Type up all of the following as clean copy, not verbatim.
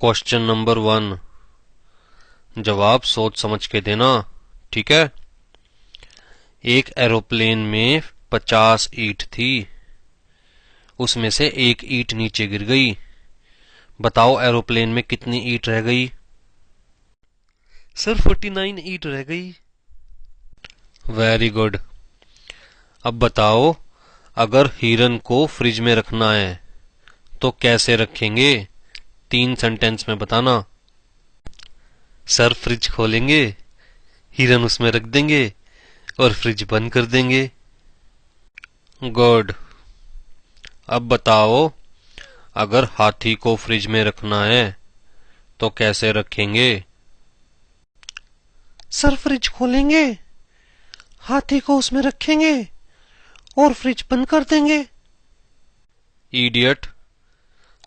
Question number 1 जवाब सोच समझ के देना। ठीक है। एक एरोप्लेन में 50 ईंट थी, उसमें से एक ईंट नीचे गिर गई। बताओ एरोप्लेन में कितनी ईंट रह गई? सर 49 ईंट रह गई। Very good. अब बताओ, अगर हिरन को फ्रिज में रखना है तो कैसे रखेंगे? 3 सेंटेंस में बताना। सर फ्रिज खोलेंगे, हिरन उसमें रख देंगे और फ्रिज बंद कर देंगे। गुड। अब बताओ, अगर हाथी को फ्रिज में रखना है तो कैसे रखेंगे? सर फ्रिज खोलेंगे, हाथी को उसमें रखेंगे और फ्रिज बंद कर देंगे। इडियट।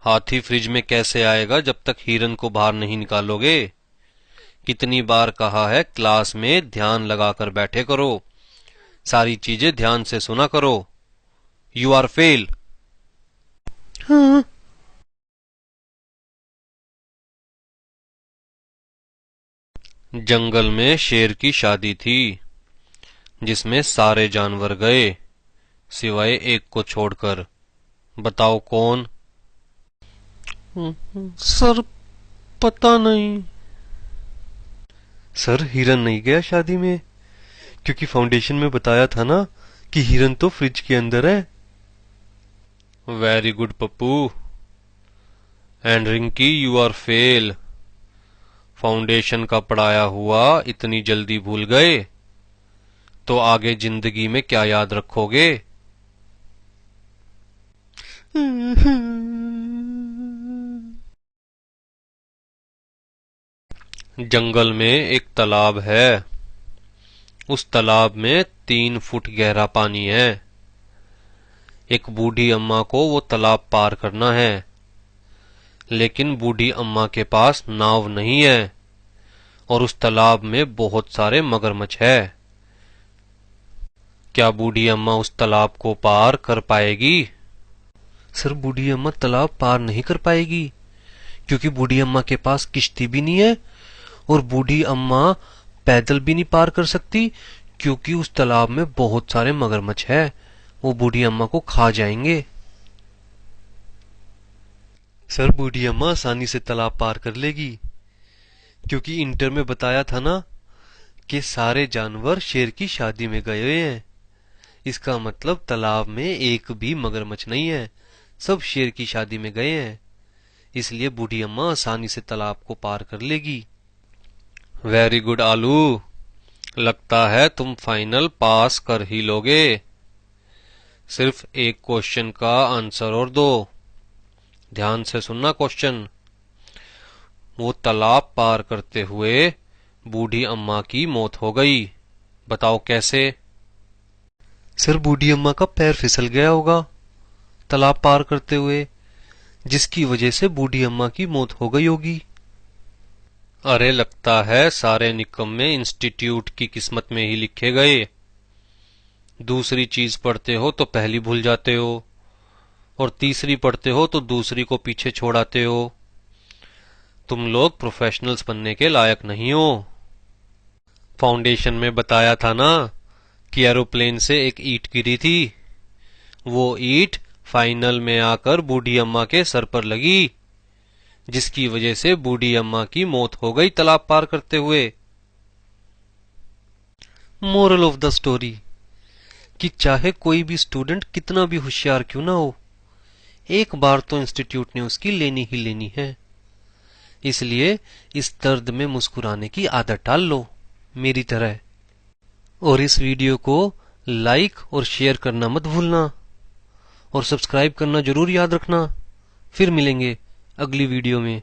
हाथी फ्रिज में कैसे आएगा जब तक हिरन को बाहर नहीं निकालोगे? कितनी बार कहा है क्लास में ध्यान लगाकर बैठे करो, सारी चीजें ध्यान से सुना करो। You are fail. हाँ। जंगल में शेर की शादी थी जिसमें सारे जानवर गए सिवाय एक को छोड़कर। बताओ कौन? सर पता नहीं। सर हिरन नहीं गया शादी में, क्योंकि फाउंडेशन में बताया था ना कि हिरन तो फ्रिज के अंदर है। Very good Pappu. And Rinki, you are fail. Foundation का पढ़ाया हुआ इतनी जल्दी भूल गए तो आगे जिंदगी में क्या याद रखोगे? जंगल में एक तालाब है, उस तालाब में 3 फुट गहरा पानी है। एक बूढ़ी अम्मा को वो तालाब पार करना है, लेकिन बूढ़ी अम्मा के पास नाव नहीं है और उस तालाब में बहुत सारे मगरमच्छ है। क्या बूढ़ी अम्मा उस तालाब को पार कर पाएगी? सर बूढ़ी अम्मा तालाब पार नहीं कर पाएगी, क्योंकि बूढ़ी अम्मा के पास किश्ती भी नहीं है और बूढ़ी अम्मा पैदल भी नहीं पार कर सकती, क्योंकि उस तालाब में बहुत सारे मगरमच्छ है, वो बूढ़ी अम्मा को खा जाएंगे। सर बूढ़ी अम्मा आसानी से तालाब पार कर लेगी, क्योंकि इंटर में बताया था ना कि सारे जानवर शेर की शादी में गए हुए हैं। इसका मतलब तालाब में एक भी मगरमच्छ नहीं है, सब शेर की शादी में गए हैं। इसलिए बूढ़ी अम्मा आसानी से तालाब को पार कर लेगी। वेरी गुड आलू। लगता है तुम फाइनल पास कर ही लोगे। सिर्फ एक क्वेश्चन का आंसर और दो। ध्यान से सुनना क्वेश्चन। वो तालाब पार करते हुए बूढ़ी अम्मा की मौत हो गई। बताओ कैसे? सर बूढ़ी अम्मा का पैर फिसल गया होगा तालाब पार करते हुए, जिसकी वजह से बूढ़ी अम्मा की मौत हो गई होगी। अरे लगता है सारे निकम्मे इंस्टीट्यूट की किस्मत में ही लिखे गए। दूसरी चीज पढ़ते हो तो पहली भूल जाते हो और तीसरी पढ़ते हो तो दूसरी को पीछे छोड़ाते हो। तुम लोग प्रोफेशनल्स बनने के लायक नहीं हो। फाउंडेशन में बताया था ना कि एरोप्लेन से एक ईंट गिरी थी, वो ईंट फाइनल में आकर बूढ़ी अम्मा के सर पर लगी, जिसकी वजह से बूढ़ी अम्मा की मौत हो गई तालाब पार करते हुए। मोरल ऑफ द स्टोरी कि चाहे कोई भी स्टूडेंट कितना भी होशियार क्यों ना हो, एक बार तो इंस्टीट्यूट ने उसकी लेनी ही लेनी है। इसलिए इस दर्द में मुस्कुराने की आदत डाल लो मेरी तरह। और इस वीडियो को लाइक और शेयर करना मत भूलना और सब्सक्राइब करना जरूर याद रखना। फिर मिलेंगे अगली वीडियो में।